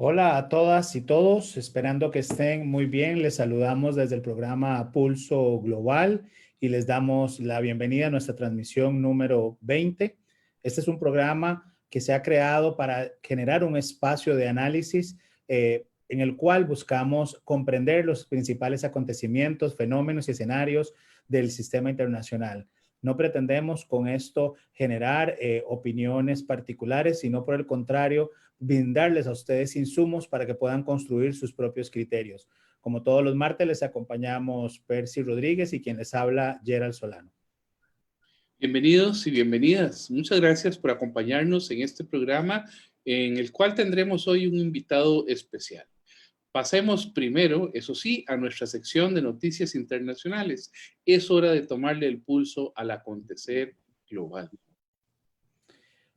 Hola a todas y todos, esperando que estén muy bien. Les saludamos desde el programa Pulso Global y les damos la bienvenida a nuestra transmisión número 20. Este es un programa que se ha creado para generar un espacio de análisis en el cual buscamos comprender los principales acontecimientos, fenómenos y escenarios del sistema internacional. No pretendemos con esto generar opiniones particulares, sino por el contrario, brindarles a ustedes insumos para que puedan construir sus propios criterios. Como todos los martes, les acompañamos Percy Rodríguez y quien les habla, Gerald Solano. Bienvenidos y bienvenidas. Muchas gracias por acompañarnos en este programa en el cual tendremos hoy un invitado especial. Pasemos primero, eso sí, a nuestra sección de noticias internacionales. Es hora de tomarle el pulso al acontecer global.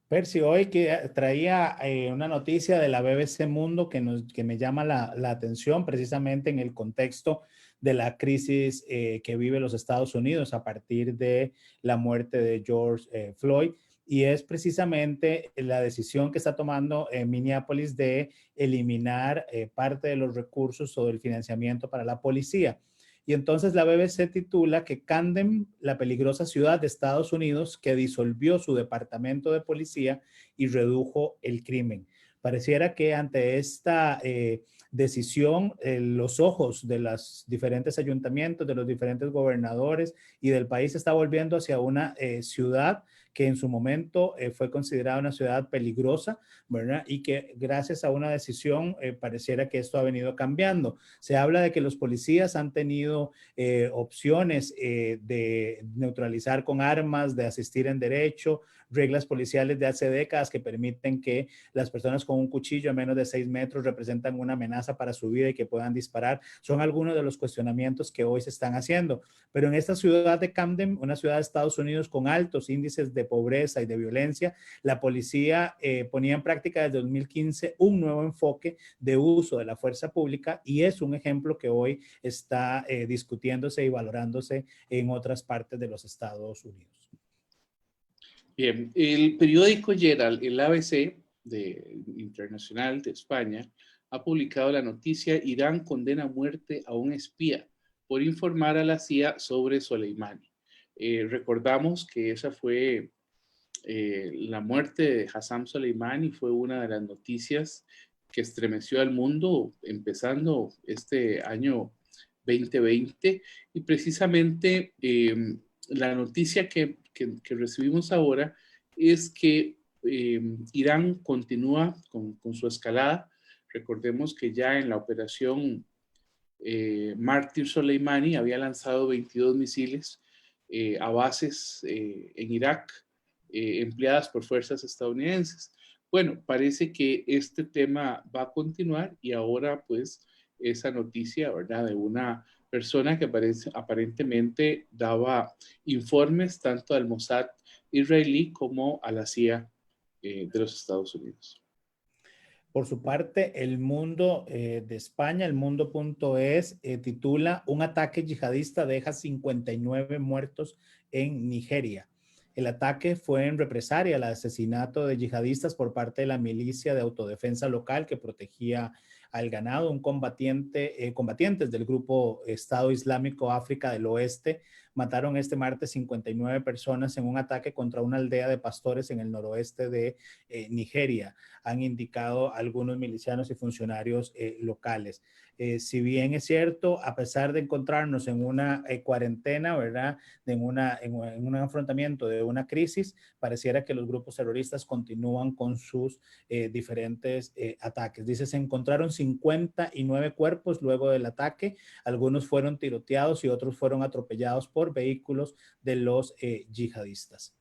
Percy, hoy que traía una noticia de la BBC Mundo que me llama la atención precisamente en el contexto de la crisis que vive los Estados Unidos a partir de la muerte de George Floyd. Y es precisamente la decisión que está tomando Minneapolis de eliminar parte de los recursos o del financiamiento para la policía. Y entonces la BBC titula que Camden, la peligrosa ciudad de Estados Unidos, que disolvió su departamento de policía y redujo el crimen. Pareciera que ante esta decisión, los ojos de los diferentes ayuntamientos, de los diferentes gobernadores y del país se está volviendo hacia una ciudad que en su momento fue considerada una ciudad peligrosa, ¿verdad? Y que gracias a una decisión pareciera que esto ha venido cambiando. Se habla de que los policías han tenido opciones de neutralizar con armas, de asistir en derecho, reglas policiales de hace décadas que permiten que las personas con un cuchillo a menos de 6 metros representan una amenaza para su vida y que puedan disparar. Son algunos de los cuestionamientos que hoy se están haciendo. Pero en esta ciudad de Camden, una ciudad de Estados Unidos con altos índices de pobreza y de violencia, la policía ponía en práctica desde 2015 un nuevo enfoque de uso de la fuerza pública y es un ejemplo que hoy está discutiéndose y valorándose en otras partes de los Estados Unidos. Bien, el periódico Gerald, el ABC internacional de España, ha publicado la noticia: Irán condena a muerte a un espía por informar a la CIA sobre Soleimani. Recordamos que esa fue la muerte de Hassan Soleimani, fue una de las noticias que estremeció al mundo empezando este año 2020 y precisamente la noticia que recibimos ahora es que Irán continúa con su escalada. Recordemos que ya en la operación Mártir Soleimani había lanzado 22 misiles a bases en Irak empleadas por fuerzas estadounidenses. Bueno, parece que este tema va a continuar y ahora pues esa noticia, ¿verdad?, de una persona que aparentemente daba informes tanto al Mossad israelí como a la CIA de los Estados Unidos. Por su parte, El Mundo de España, el mundo.es, titula Un ataque yihadista deja 59 muertos en Nigeria. El ataque fue en represalia al asesinato de yihadistas por parte de la milicia de autodefensa local que protegía al ganado. Combatientes del grupo Estado Islámico África del Oeste mataron este martes 59 personas en un ataque contra una aldea de pastores en el noroeste de Nigeria, han indicado algunos milicianos y funcionarios locales. Si bien es cierto, a pesar de encontrarnos en una cuarentena, ¿verdad?, en un afrontamiento de una crisis, pareciera que los grupos terroristas continúan con sus diferentes ataques. Dice, se encontraron 59 cuerpos luego del ataque, algunos fueron tiroteados y otros fueron atropellados por vehículos de los yihadistas.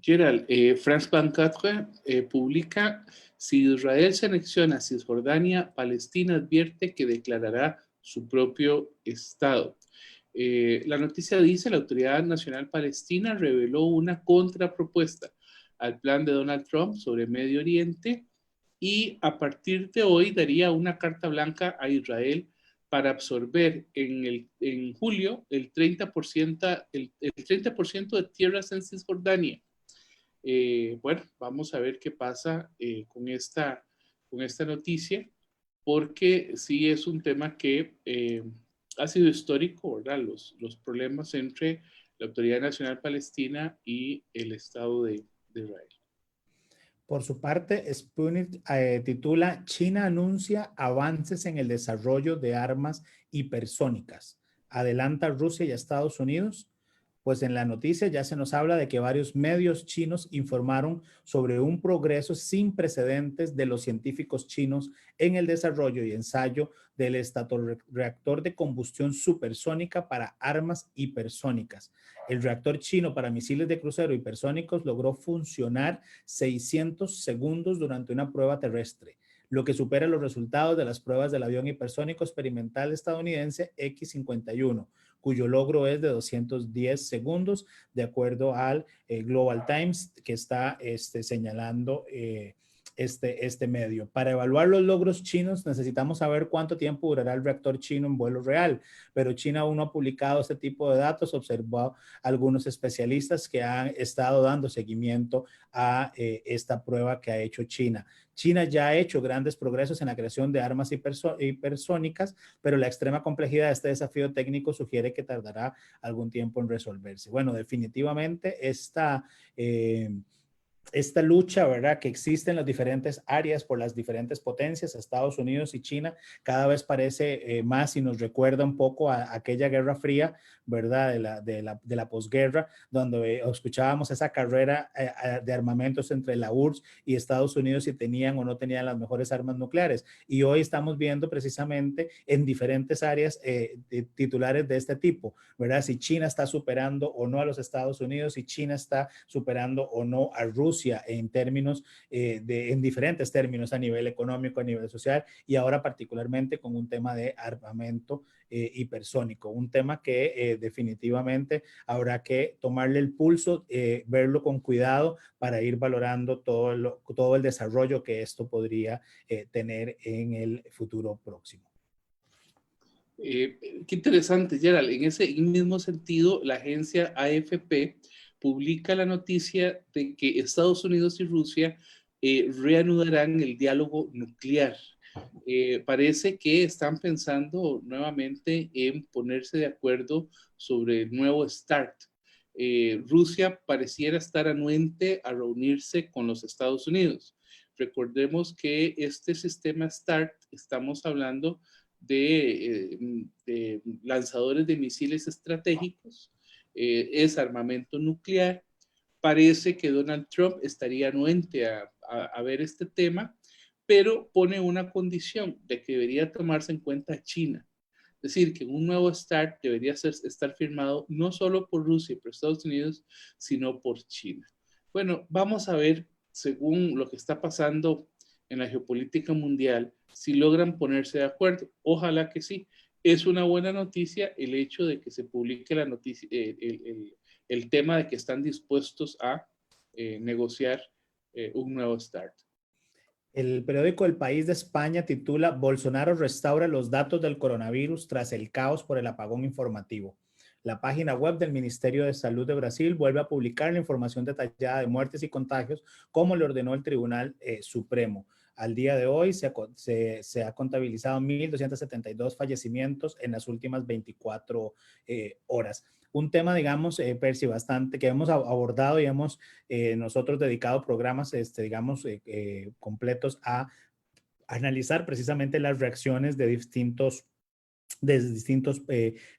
Gerald, France 24 publica: si Israel se anexiona a Cisjordania, Palestina advierte que declarará su propio Estado. La noticia dice: la Autoridad Nacional Palestina reveló una contrapropuesta al plan de Donald Trump sobre Medio Oriente y a partir de hoy daría una carta blanca a Israel para absorber en julio el 30%, el 30% de tierras en Cisjordania. Bueno, vamos a ver qué pasa con esta con esta noticia, porque sí es un tema que ha sido histórico, ¿verdad? Los problemas entre la Autoridad Nacional Palestina y el Estado de Israel. Por su parte, Sputnik titula China anuncia avances en el desarrollo de armas hipersónicas. ¿Adelanta Rusia y Estados Unidos? Pues en la noticia ya se nos habla de que varios medios chinos informaron sobre un progreso sin precedentes de los científicos chinos en el desarrollo y ensayo del estatorreactor de combustión supersónica para armas hipersónicas. El reactor chino para misiles de crucero hipersónicos logró funcionar 600 segundos durante una prueba terrestre, lo que supera los resultados de las pruebas del avión hipersónico experimental estadounidense X-51, cuyo logro es de 210 segundos, de acuerdo al Global Times, que está señalando este medio. Para evaluar los logros chinos necesitamos saber cuánto tiempo durará el reactor chino en vuelo real, pero China aún no ha publicado este tipo de datos, observó algunos especialistas que han estado dando seguimiento a esta prueba que ha hecho China. China ya ha hecho grandes progresos en la creación de armas hipersónicas, pero la extrema complejidad de este desafío técnico sugiere que tardará algún tiempo en resolverse. Bueno, definitivamente esta lucha, ¿verdad?, que existe en las diferentes áreas por las diferentes potencias, Estados Unidos y China, cada vez parece más y nos recuerda un poco a aquella Guerra Fría, ¿verdad?, de la posguerra, donde escuchábamos esa carrera de armamentos entre la URSS y Estados Unidos si tenían o no tenían las mejores armas nucleares. Y hoy estamos viendo precisamente en diferentes áreas titulares de este tipo, ¿verdad? Si China está superando o no a los Estados Unidos, si China está superando o no a Rusia en términos, en diferentes términos, a nivel económico, a nivel social, y ahora particularmente con un tema de armamento hipersónico, un tema que definitivamente habrá que tomarle el pulso, verlo con cuidado para ir valorando todo el desarrollo que esto podría tener en el futuro próximo. Qué interesante, Gerald. En ese mismo sentido, la agencia AFP publica la noticia de que Estados Unidos y Rusia reanudarán el diálogo nuclear. Parece que están pensando nuevamente en ponerse de acuerdo sobre el nuevo START. Rusia pareciera estar anuente a reunirse con los Estados Unidos. Recordemos que este sistema START, estamos hablando de lanzadores de misiles estratégicos, es armamento nuclear. Parece que Donald Trump estaría anuente a ver este tema, pero pone una condición de que debería tomarse en cuenta China. Es decir, que un nuevo START debería estar firmado no solo por Rusia y por Estados Unidos, sino por China. Bueno, vamos a ver, según lo que está pasando en la geopolítica mundial, si logran ponerse de acuerdo. Ojalá que sí. Es una buena noticia el hecho de que se publique la noticia, el tema de que están dispuestos a negociar un nuevo START. El periódico El País de España titula Bolsonaro restaura los datos del coronavirus tras el caos por el apagón informativo. La página web del Ministerio de Salud de Brasil vuelve a publicar la información detallada de muertes y contagios como le ordenó el Tribunal Supremo. Al día de hoy se ha contabilizado 1.272 fallecimientos en las últimas 24 horas. Un tema, digamos, Percy, bastante que hemos abordado y hemos nosotros dedicado programas, digamos, completos a analizar precisamente las reacciones de distintos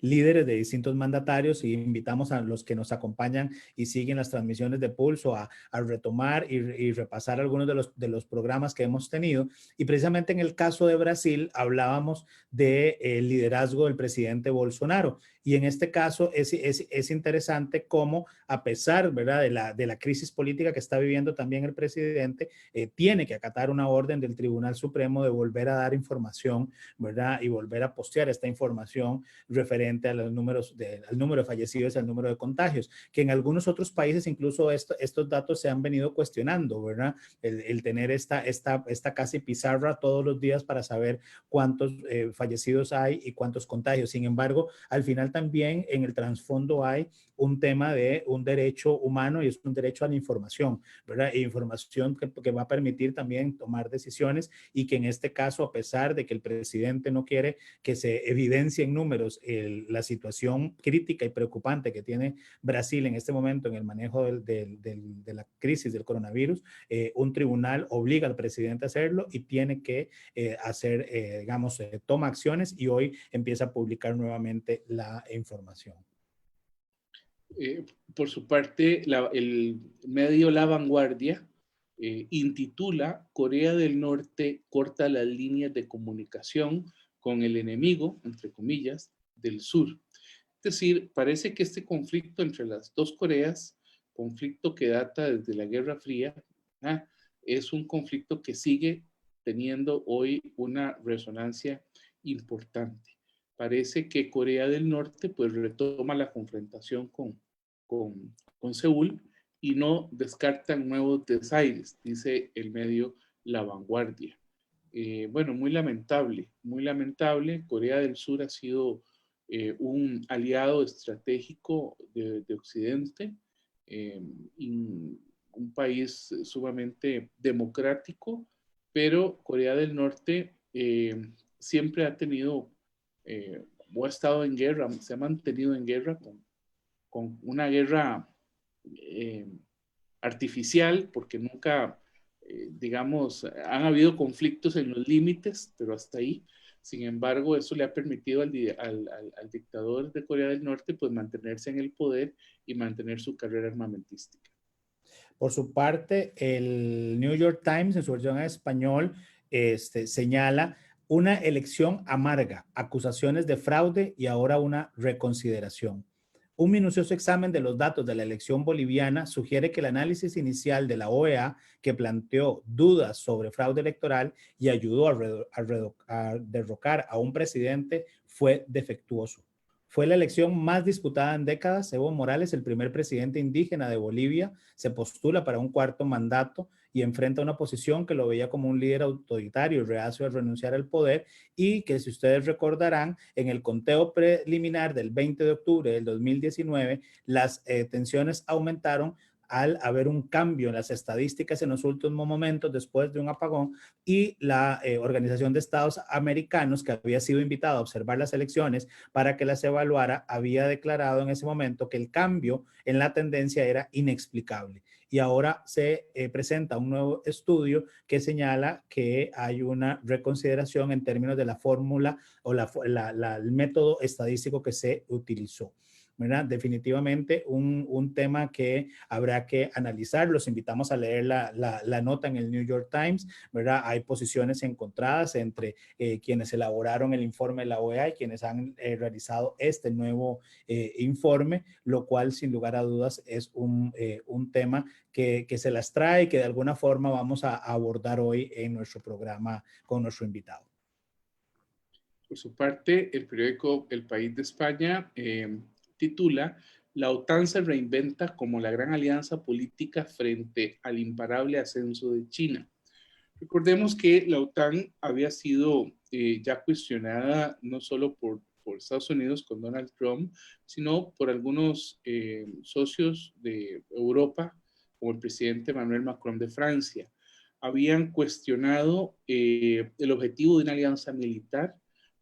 líderes, de distintos mandatarios, y invitamos a los que nos acompañan y siguen las transmisiones de Pulso a retomar y repasar algunos de los programas que hemos tenido. Y precisamente en el caso de Brasil hablábamos del liderazgo del presidente Bolsonaro. Y en este caso es interesante cómo, a pesar, ¿verdad?, de la crisis política que está viviendo también el presidente, tiene que acatar una orden del Tribunal Supremo de volver a dar información, ¿verdad?, y volver a postear esta información referente a los números al número de fallecidos y al número de contagios, que en algunos otros países incluso estos datos se han venido cuestionando, ¿verdad? El tener esta casi pizarra todos los días para saber cuántos fallecidos hay y cuántos contagios. Sin embargo, al final final también en el trasfondo hay un tema de un derecho humano y es un derecho a la información, ¿verdad? E información que va a permitir también tomar decisiones y que en este caso, a pesar de que el presidente no quiere que se evidencie en números la situación crítica y preocupante que tiene Brasil en este momento en el manejo de la crisis del coronavirus, un tribunal obliga al presidente a hacerlo y tiene que hacer, digamos, toma acciones y hoy empieza a publicar nuevamente la información. Por su parte, el medio La Vanguardia intitula Corea del Norte corta las líneas de comunicación con el enemigo, entre comillas, del sur. Es decir, parece que este conflicto entre las dos Coreas, conflicto que data desde la Guerra Fría, es un conflicto que sigue teniendo hoy una resonancia importante. Parece que Corea del Norte pues retoma la confrontación con Seúl y no descartan nuevos desaires, dice el medio La Vanguardia. Bueno, muy lamentable. Corea del Sur ha sido un aliado estratégico de Occidente, un país sumamente democrático, pero Corea del Norte siempre ha tenido o ha estado en guerra, se ha mantenido en guerra con una guerra artificial, porque nunca, digamos, han habido conflictos en los límites, pero hasta ahí. Sin embargo, eso le ha permitido al dictador de Corea del Norte pues mantenerse en el poder y mantener su carrera armamentística. Por su parte, el New York Times, en su versión en español, señala una elección amarga, acusaciones de fraude y ahora una reconsideración. Un minucioso examen de los datos de la elección boliviana sugiere que el análisis inicial de la OEA, que planteó dudas sobre fraude electoral y ayudó a derrocar a un presidente, fue defectuoso. Fue la elección más disputada en décadas. Evo Morales, el primer presidente indígena de Bolivia, se postula para un cuarto mandato y enfrenta una oposición que lo veía como un líder autoritario y reacio a renunciar al poder y que, si ustedes recordarán, en el conteo preliminar del 20 de octubre del 2019, las tensiones aumentaron al haber un cambio en las estadísticas en los últimos momentos después de un apagón y la Organización de Estados Americanos, que había sido invitada a observar las elecciones para que las evaluara, había declarado en ese momento que el cambio en la tendencia era inexplicable. Y ahora se presenta un nuevo estudio que señala que hay una reconsideración en términos de la fórmula o el método estadístico que se utilizó. ¿Verdad? Definitivamente un tema que habrá que analizar. Los invitamos a leer la nota en el New York Times, ¿verdad? Hay posiciones encontradas entre quienes elaboraron el informe de la OEA y quienes han realizado este nuevo informe, lo cual sin lugar a dudas es un tema que se las trae y que de alguna forma vamos a abordar hoy en nuestro programa con nuestro invitado. Por su parte, el periódico El País de España titula La OTAN se reinventa como la gran alianza política frente al imparable ascenso de China. Recordemos que la OTAN había sido ya cuestionada no solo por Estados Unidos con Donald Trump, sino por algunos socios de Europa, como el presidente Emmanuel Macron de Francia. Habían cuestionado el objetivo de una alianza militar,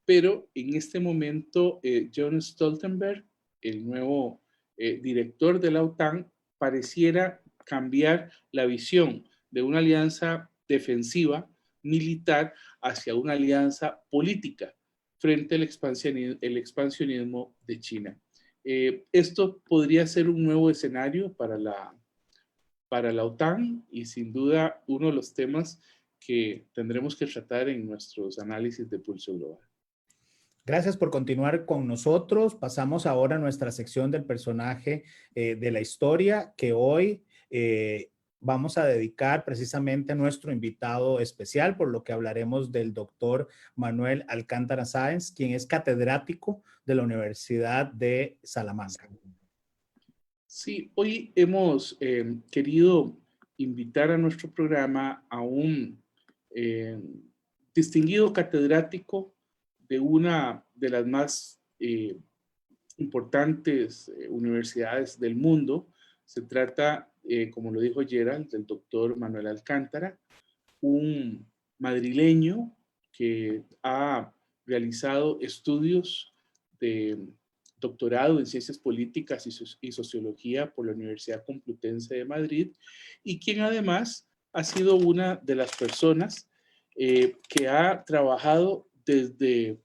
pero en este momento John Stoltenberg, el nuevo director de la OTAN, pareciera cambiar la visión de una alianza defensiva militar hacia una alianza política frente al expansionismo de China. Esto podría ser un nuevo escenario para la OTAN y sin duda uno de los temas que tendremos que tratar en nuestros análisis de pulso global. Gracias por continuar con nosotros. Pasamos ahora a nuestra sección del personaje de la historia, que hoy vamos a dedicar precisamente a nuestro invitado especial, por lo que hablaremos del doctor Manuel Alcántara Sáenz, quien es catedrático de la Universidad de Salamanca. Sí, hoy hemos querido invitar a nuestro programa a un distinguido catedrático de una de las más importantes universidades del mundo. Se trata, como lo dijo Gerald, del doctor Manuel Alcántara, un madrileño que ha realizado estudios de doctorado en Ciencias Políticas y Sociología por la Universidad Complutense de Madrid, y quien además ha sido una de las personas que ha trabajado desde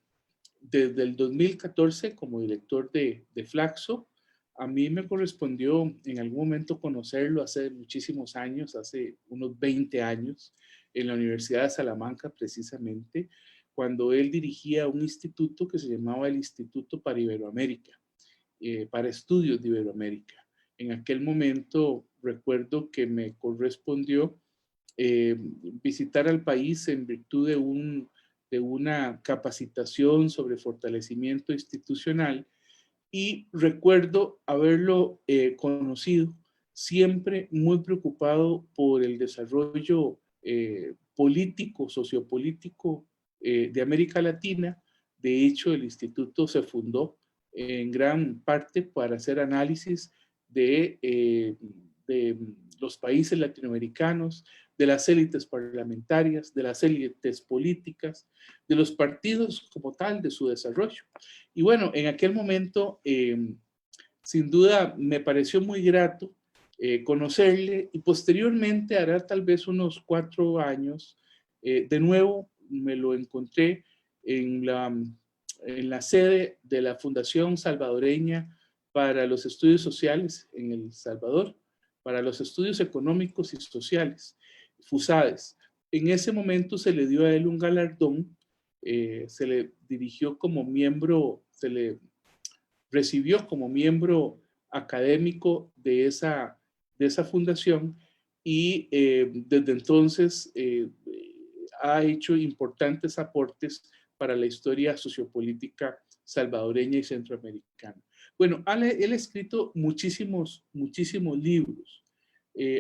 el 2014 como director de Flaxo. A mí me correspondió en algún momento conocerlo hace muchísimos años, hace unos 20 años, en la Universidad de Salamanca precisamente, cuando él dirigía un instituto que se llamaba el Instituto para Iberoamérica, para estudios de Iberoamérica. En aquel momento recuerdo que me correspondió visitar al país en virtud de una capacitación sobre fortalecimiento institucional, y recuerdo haberlo conocido siempre muy preocupado por el desarrollo político, sociopolítico de América Latina. De hecho, el instituto se fundó en gran parte para hacer análisis de los países latinoamericanos, de las élites parlamentarias, de las élites políticas, de los partidos como tal, de su desarrollo. Y bueno, en aquel momento, sin duda, me pareció muy grato conocerle, y posteriormente, hará tal vez unos 4 años, de nuevo me lo encontré en la sede de la Fundación Salvadoreña para los Estudios Sociales en El Salvador, para los Estudios Económicos y Sociales, FUSADES. En ese momento se le dio a él un galardón, se le dirigió como miembro, se le recibió como miembro académico de esa fundación, y desde entonces ha hecho importantes aportes para la historia sociopolítica salvadoreña y centroamericana. Bueno, él ha escrito muchísimos libros.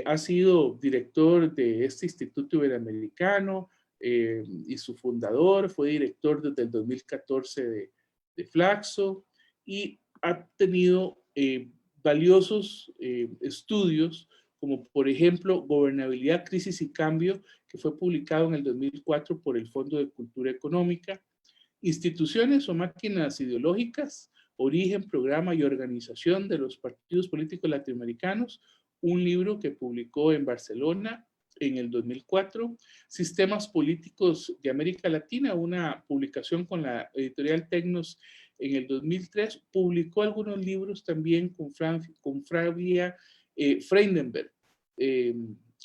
Ha sido director de este Instituto Iberoamericano y su fundador, fue director desde el 2014 de Flaxo, y ha tenido valiosos estudios, como por ejemplo Gobernabilidad, Crisis y Cambio, que fue publicado en el 2004 por el Fondo de Cultura Económica; Instituciones o Máquinas Ideológicas, Origen, Programa y Organización de los Partidos Políticos Latinoamericanos, un libro que publicó en Barcelona en el 2004; Sistemas Políticos de América Latina, una publicación con la editorial Tecnos en el 2003, publicó algunos libros también con Flavia Freindenberg,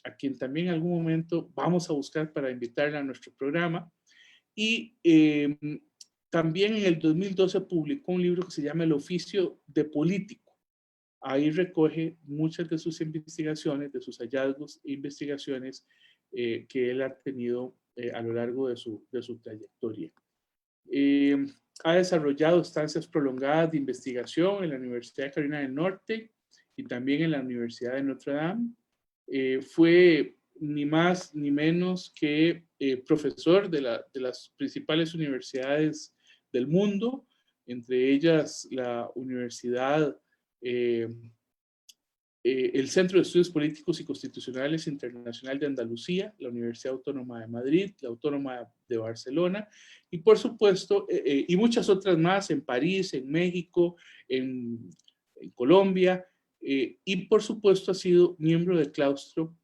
a quien también en algún momento vamos a buscar para invitarla a nuestro programa. Y también en el 2012 publicó un libro que se llama El Oficio de Político. Ahí recoge muchas de sus investigaciones, de sus hallazgos e investigaciones que él ha tenido a lo largo de su trayectoria. Ha desarrollado estancias prolongadas de investigación en la Universidad de Carolina del Norte y también en la Universidad de Notre Dame. Fue ni más ni menos que profesor de las principales universidades del mundo, entre ellas la Universidad, el Centro de Estudios Políticos y Constitucionales Internacional de Andalucía, la Universidad Autónoma de Madrid, la Autónoma de Barcelona, y por supuesto, y muchas otras más, en París, en México, en Colombia, y por supuesto ha sido miembro del claustro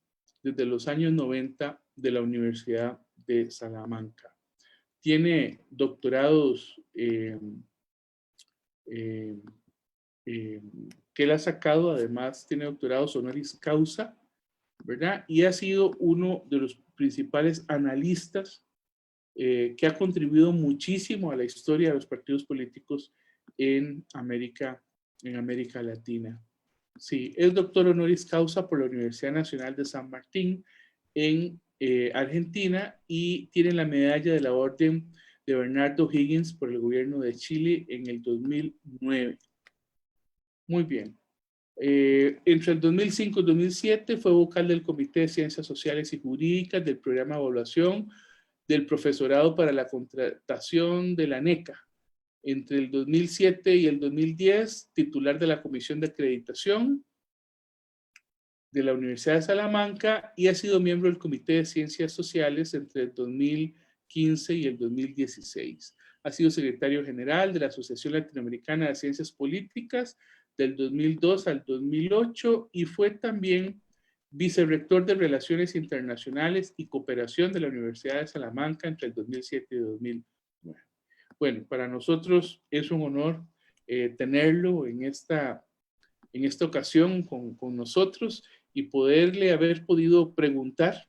desde los años 90 de la Universidad de Salamanca. Tiene doctorados que él ha sacado, además tiene doctorados honoris causa, ¿verdad? Y ha sido uno de los principales analistas que ha contribuido muchísimo a la historia de los partidos políticos en América Latina. Sí, es doctor honoris causa por la Universidad Nacional de San Martín en Argentina, y tiene la medalla de la Orden de Bernardo Higgins por el gobierno de Chile en el 2009. Muy bien. Entre el 2005 y 2007 fue vocal del Comité de Ciencias Sociales y Jurídicas del Programa de Evaluación del Profesorado para la Contratación de la NECA, entre el 2007 y el 2010, titular de la Comisión de Acreditación de la Universidad de Salamanca y ha sido miembro del Comité de Ciencias Sociales entre el 2015 y el 2016. Ha sido secretario general de la Asociación Latinoamericana de Ciencias Políticas del 2002 al 2008 y fue también vicerrector de Relaciones Internacionales y Cooperación de la Universidad de Salamanca entre el 2007 y 2009. Bueno, para nosotros es un honor tenerlo en esta ocasión con nosotros y poderle haber podido preguntar,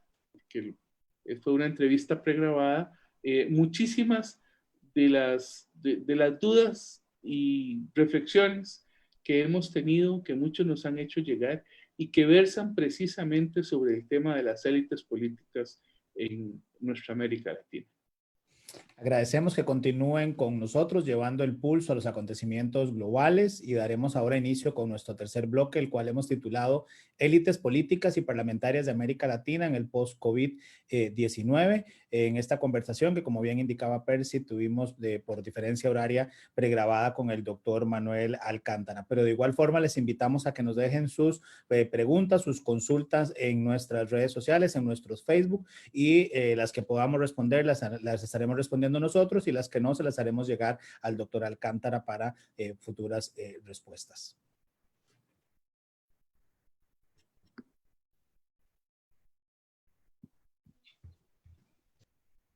que fue una entrevista pregrabada, muchísimas de las dudas y reflexiones que hemos tenido, que muchos nos han hecho llegar y que versan precisamente sobre el tema de las élites políticas en nuestra América Latina. Agradecemos que continúen con nosotros llevando el pulso a los acontecimientos globales y daremos ahora inicio con nuestro tercer bloque, el cual hemos titulado Élites políticas y parlamentarias de América Latina en el post-COVID-19. En esta conversación que, como bien indicaba Percy, tuvimos por diferencia horaria pregrabada con el doctor Manuel Alcántara. Pero de igual forma les invitamos a que nos dejen sus preguntas, sus consultas en nuestras redes sociales, en nuestros Facebook y las que podamos responder las estaremos respondiendo nosotros y las que no se las haremos llegar al doctor Alcántara para futuras respuestas.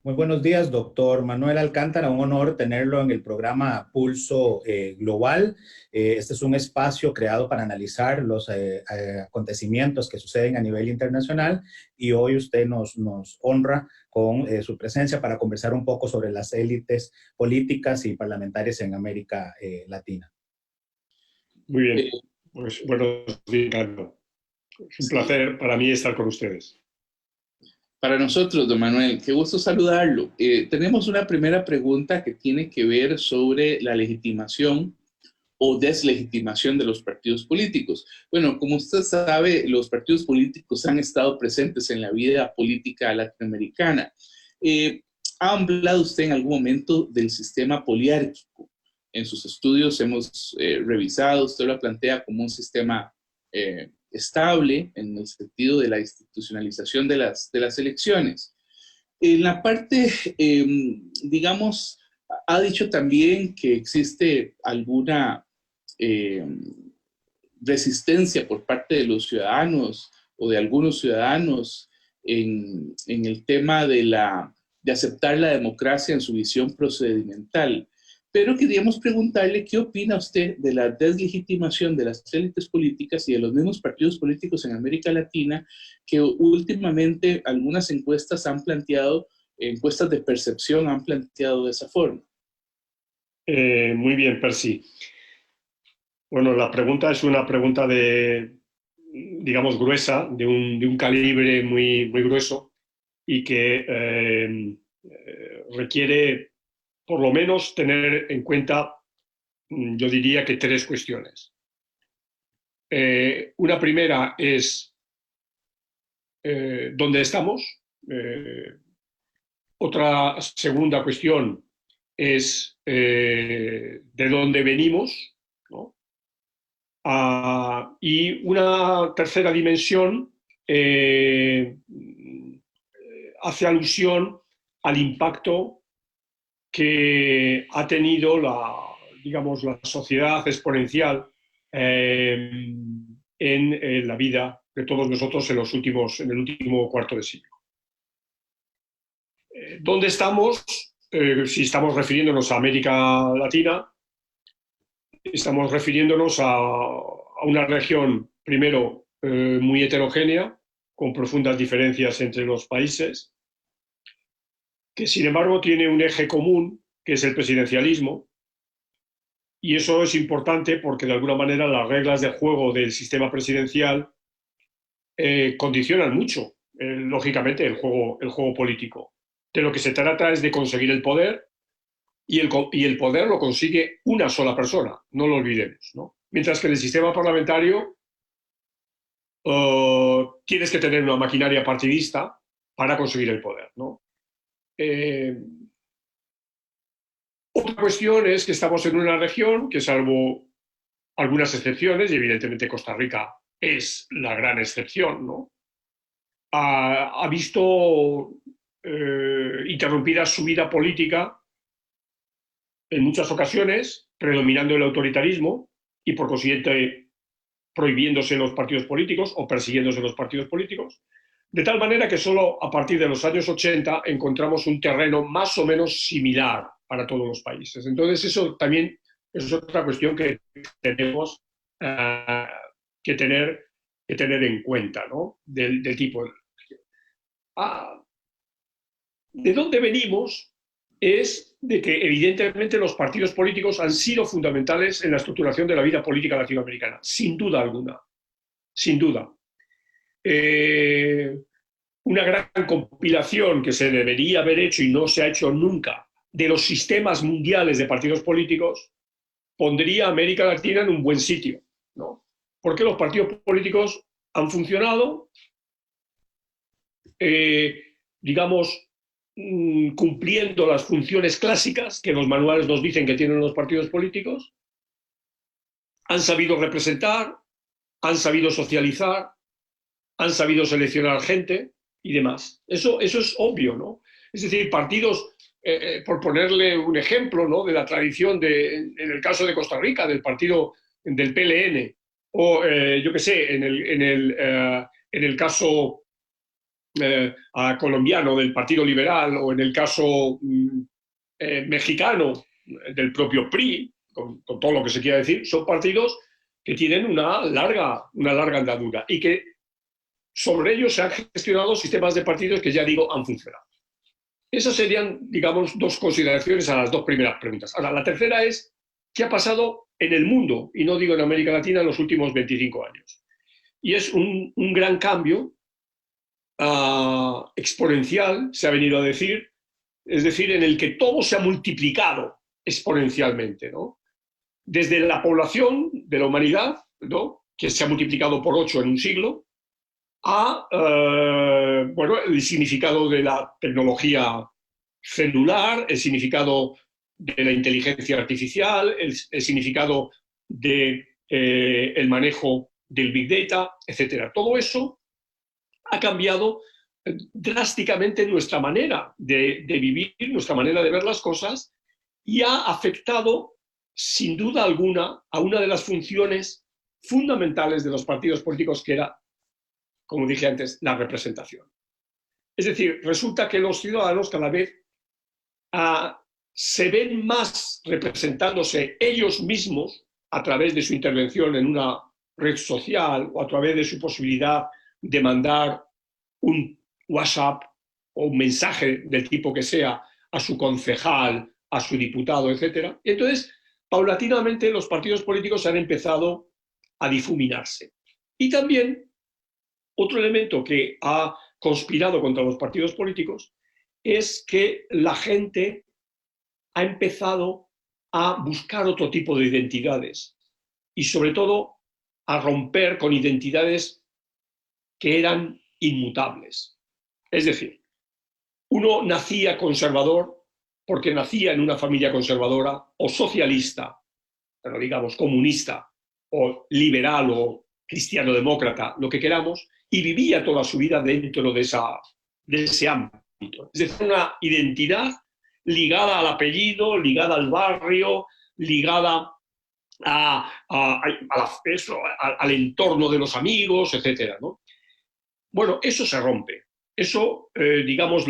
Muy buenos días, doctor Manuel Alcántara. Un honor tenerlo en el programa Pulso Global. Este es un espacio creado para analizar los acontecimientos que suceden a nivel internacional y hoy usted nos honra con su presencia para conversar un poco sobre las élites políticas y parlamentarias en América Latina. Muy bien, pues buenos días, Carlos. Es un placer para mí estar con ustedes. Para nosotros, don Manuel, qué gusto saludarlo. Tenemos una primera pregunta que tiene que ver sobre la legitimación o deslegitimación de los partidos políticos. Bueno, como usted sabe, los partidos políticos han estado presentes en la vida política latinoamericana. ¿Ha hablado usted en algún momento del sistema poliárquico? En sus estudios hemos revisado, usted lo plantea como un sistema estable en el sentido de la institucionalización de las elecciones. En la parte, digamos, ha dicho también que existe alguna resistencia por parte de los ciudadanos o de algunos ciudadanos en el tema de aceptar la democracia en su visión procedimental. Pero queríamos preguntarle qué opina usted de la deslegitimación de las élites políticas y de los mismos partidos políticos en América Latina, que últimamente algunas encuestas han planteado, encuestas de percepción han planteado de esa forma. Muy bien, Percy. Bueno, la pregunta es una pregunta digamos, gruesa, de un calibre muy grueso y que requiere por lo menos tener en cuenta, yo diría que tres cuestiones. Una primera es dónde estamos. Otra segunda cuestión es de dónde venimos, ¿no? Y una tercera dimensión hace alusión al impacto que ha tenido digamos, la sociedad exponencial en la vida de todos nosotros en el último cuarto de siglo. ¿Dónde estamos? Si estamos refiriéndonos a América Latina, estamos refiriéndonos a una región, primero, muy heterogénea, con profundas diferencias entre los países, que sin embargo tiene un eje común, que es el presidencialismo, y eso es importante porque de alguna manera las reglas de juego del sistema presidencial condicionan mucho, lógicamente, el juego político. De lo que se trata es de conseguir el poder, y el poder lo consigue una sola persona, no lo olvidemos, ¿no? Mientras que en el sistema parlamentario tienes que tener una maquinaria partidista para conseguir el poder, ¿no? Otra cuestión es que estamos en una región que, salvo algunas excepciones, y evidentemente Costa Rica es la gran excepción, ¿no? Ha visto interrumpida su vida política en muchas ocasiones, predominando el autoritarismo y por consiguiente prohibiéndose los partidos políticos o persiguiéndose los partidos políticos, de tal manera que solo a partir de los años 80 encontramos un terreno más o menos similar para todos los países. Entonces eso también es otra cuestión que tenemos que tener en cuenta, ¿no? Del tipo. ¿De dónde venimos? Es de que evidentemente los partidos políticos han sido fundamentales en la estructuración de la vida política latinoamericana, sin duda alguna, sin duda. Una gran compilación que se debería haber hecho y no se ha hecho nunca de los sistemas mundiales de partidos políticos pondría a América Latina en un buen sitio, ¿no? Porque los partidos políticos han funcionado, digamos, cumpliendo las funciones clásicas que los manuales nos dicen que tienen los partidos políticos, han sabido representar, han sabido socializar, han sabido seleccionar gente y demás. Eso es obvio, ¿no? Es decir, partidos, por ponerle un ejemplo, ¿no?, de la tradición, en el caso de Costa Rica, del partido del PLN, o yo qué sé, en el caso colombiano del Partido Liberal, o en el caso mexicano del propio PRI, con todo lo que se quiera decir, son partidos que tienen una larga andadura y que sobre ellos se han gestionado sistemas de partidos que, ya digo, han funcionado. Esas serían, digamos, dos consideraciones a las dos primeras preguntas. Ahora, la tercera es, ¿qué ha pasado en el mundo, y no digo en América Latina, en los últimos 25 años? Y es un gran cambio exponencial, se ha venido a decir, es decir, en el que todo se ha multiplicado exponencialmente, ¿no? Desde la población de la humanidad, ¿no?, que se ha multiplicado por 8 en un siglo, a bueno, el significado de la tecnología celular, el significado de la inteligencia artificial, el significado del manejo del Big Data, etc. Todo eso ha cambiado drásticamente nuestra manera de vivir, nuestra manera de ver las cosas, y ha afectado, sin duda alguna, a una de las funciones fundamentales de los partidos políticos, que era, como dije antes, la representación. Es decir, resulta que los ciudadanos cada vez se ven más representándose ellos mismos a través de su intervención en una red social o a través de su posibilidad de mandar un WhatsApp o un mensaje del tipo que sea a su concejal, a su diputado, etc. Y entonces, paulatinamente, los partidos políticos han empezado a difuminarse. Y también, otro elemento que ha conspirado contra los partidos políticos es que la gente ha empezado a buscar otro tipo de identidades y, sobre todo, a romper con identidades que eran inmutables. Es decir, uno nacía conservador porque nacía en una familia conservadora o socialista, pero digamos comunista o liberal o cristiano-demócrata, lo que queramos, y vivía toda su vida dentro de ese ámbito. Es decir, una identidad ligada al apellido, ligada al barrio, ligada al entorno de los amigos, etc., ¿no? Bueno, eso se rompe. Eso, digamos,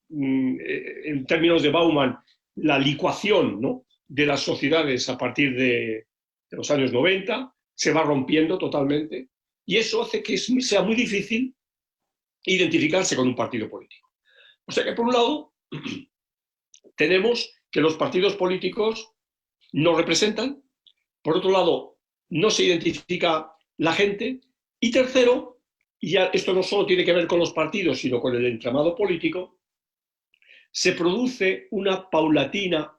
en términos de Bauman, la licuación, ¿no?, de las sociedades a partir de los años 90 se va rompiendo totalmente, y eso hace que sea muy difícil identificarse con un partido político. O sea que, por un lado, tenemos que los partidos políticos no representan, por otro lado, no se identifica la gente, y tercero, y ya esto no solo tiene que ver con los partidos, sino con el entramado político, se produce una paulatina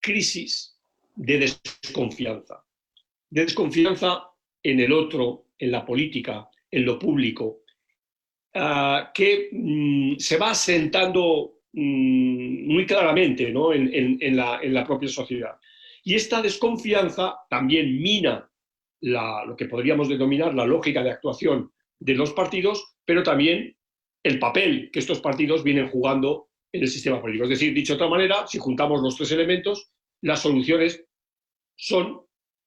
crisis de desconfianza. De desconfianza en el otro, en la política, en lo público, que se va asentando muy claramente, ¿no? en la propia sociedad. Y esta desconfianza también mina lo que podríamos denominar la lógica de actuación de los partidos, pero también el papel que estos partidos vienen jugando en el sistema político. Es decir, dicho de otra manera, si juntamos los tres elementos, las soluciones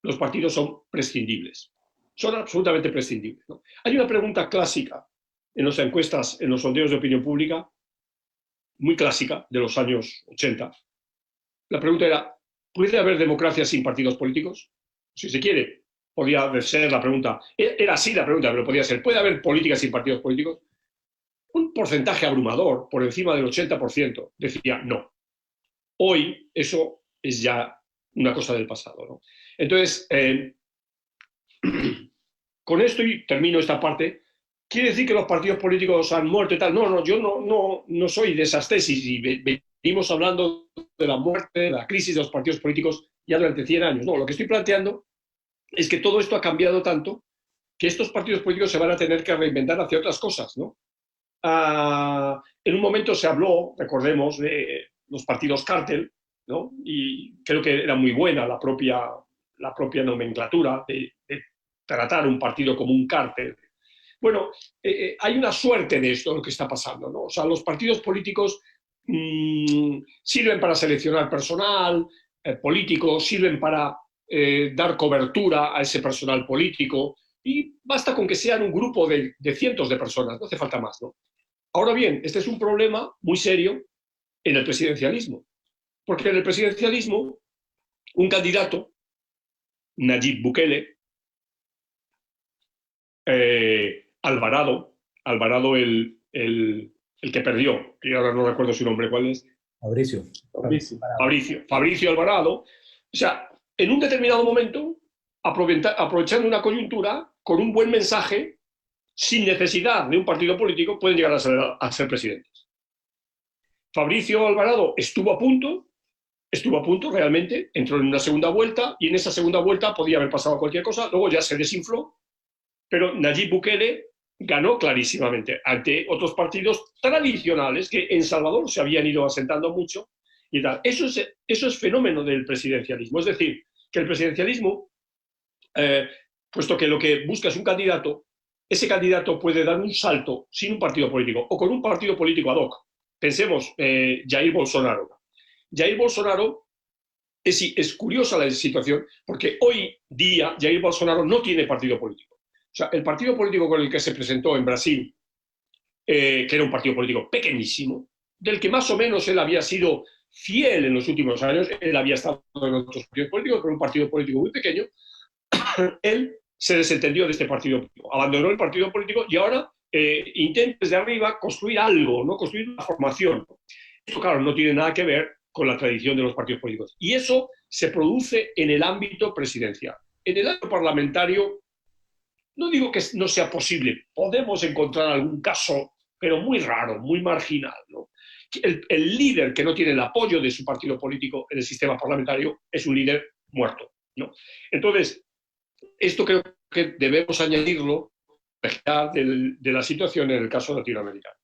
los partidos son prescindibles. Son absolutamente prescindibles, ¿no? Hay una pregunta clásica en las encuestas, en los sondeos de opinión pública, muy clásica, de los años 80. La pregunta era, ¿puede haber democracia sin partidos políticos? Si se quiere, podía ser la pregunta. Era así la pregunta, pero podía ser, ¿puede haber política sin partidos políticos? Un porcentaje abrumador, por encima del 80%, decía no. Hoy eso es ya una cosa del pasado, ¿no? Entonces, con esto, y termino esta parte, ¿quiere decir que los partidos políticos han muerto y tal? No, yo no soy de esas tesis, y venimos hablando de la muerte, de la crisis de los partidos políticos ya durante 100 años. No, lo que estoy planteando es que todo esto ha cambiado tanto que estos partidos políticos se van a tener que reinventar hacia otras cosas, ¿no? En un momento se habló, recordemos, de los partidos cártel, ¿no? Y creo que era muy buena la propia nomenclatura de tratar un partido como un cártel. Bueno, hay una suerte de esto, lo que está pasando, ¿no? O sea, los partidos políticos sirven para seleccionar personal político, sirven para dar cobertura a ese personal político, y basta con que sean un grupo de cientos de personas, no hace falta más, ¿no? Ahora bien, este es un problema muy serio en el presidencialismo, porque en el presidencialismo un candidato, Nayib Bukele, Alvarado el que perdió, y ahora no recuerdo su nombre, ¿cuál es? Fabricio. Fabricio Alvarado, o sea, en un determinado momento, aprovechando una coyuntura, con un buen mensaje, sin necesidad de un partido político, pueden llegar a ser presidentes. Fabricio Alvarado estuvo a punto realmente, entró en una segunda vuelta, y en esa segunda vuelta podía haber pasado cualquier cosa, luego ya se desinfló, pero Nayib Bukele ganó clarísimamente ante otros partidos tradicionales que en Salvador se habían ido asentando mucho y tal. Eso es fenómeno del presidencialismo. Es decir, que el presidencialismo, puesto que lo que busca es un candidato, ese candidato puede dar un salto sin un partido político o con un partido político ad hoc. Pensemos, Jair Bolsonaro. Jair Bolsonaro, es curiosa la situación, porque hoy día Jair Bolsonaro no tiene partido político. O sea, el partido político con el que se presentó en Brasil, que era un partido político pequeñísimo, del que más o menos él había sido fiel en los últimos años, él había estado en otros partidos políticos, pero un partido político muy pequeño, él se desentendió de este partido político, abandonó el partido político y ahora intenta desde arriba construir algo, ¿no? Construir una formación. Esto, claro, no tiene nada que ver con la tradición de los partidos políticos. Y eso se produce en el ámbito presidencial. En el ámbito parlamentario, no digo que no sea posible, podemos encontrar algún caso, pero muy raro, muy marginal, ¿no? El líder que no tiene el apoyo de su partido político en el sistema parlamentario es un líder muerto, ¿no? Entonces, esto creo que debemos añadirlo de la situación en el caso latinoamericano.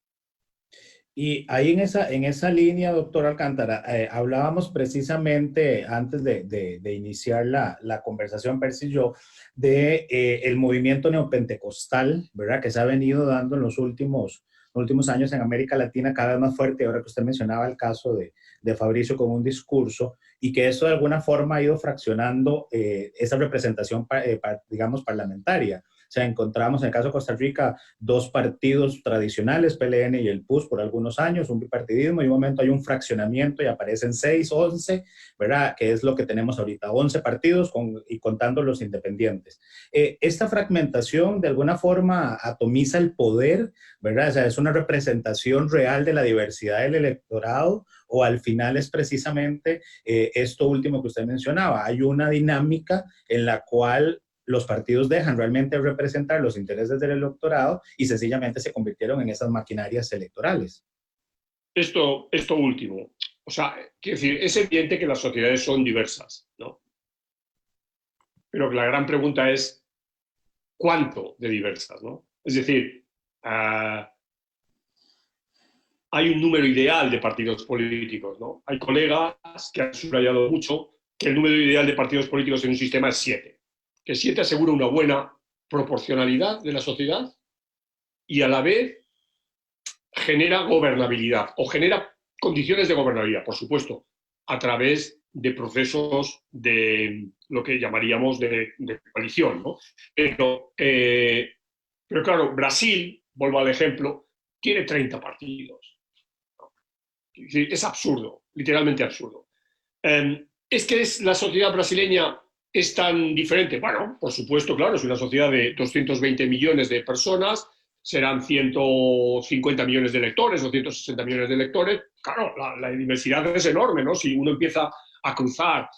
Y ahí en esa línea, doctor Alcántara, hablábamos precisamente antes de iniciar la conversación, Percy y yo, de el movimiento neopentecostal, ¿verdad? Que se ha venido dando en los últimos años en América Latina cada vez más fuerte. Ahora que usted mencionaba el caso de Fabricio con un discurso, y que eso de alguna forma ha ido fraccionando esa representación, digamos, parlamentaria. O sea, encontramos en el caso de Costa Rica dos partidos tradicionales, PLN y el PUS, por algunos años, un bipartidismo, y un momento hay un fraccionamiento y aparecen 6, 11, ¿verdad? Que es lo que tenemos ahorita, 11 partidos y contando los independientes. Esta fragmentación de alguna forma atomiza el poder, ¿verdad? O sea, es una representación real de la diversidad del electorado, o al final es precisamente esto último que usted mencionaba. Hay una dinámica en la cual los partidos dejan realmente representar los intereses del electorado y sencillamente se convirtieron en esas maquinarias electorales. Esto último, o sea, quiero decir, es evidente que las sociedades son diversas, ¿no? Pero la gran pregunta es, ¿cuánto de diversas, ¿no? Es decir, hay un número ideal de partidos políticos, ¿no? Hay colegas que han subrayado mucho que el número ideal de partidos políticos en un sistema es 7, que 7 asegura una buena proporcionalidad de la sociedad y a la vez genera gobernabilidad o genera condiciones de gobernabilidad, por supuesto, a través de procesos de lo que llamaríamos de coalición, ¿no? Pero claro, Brasil, vuelvo al ejemplo, tiene 30 partidos. Es absurdo, literalmente absurdo. ¿Es que la sociedad brasileña es tan diferente? Bueno, por supuesto, claro, es una sociedad de 220 millones de personas, serán 150 millones de electores o 160 millones de electores. Claro, la diversidad es enorme, ¿no? Si uno empieza a cruzar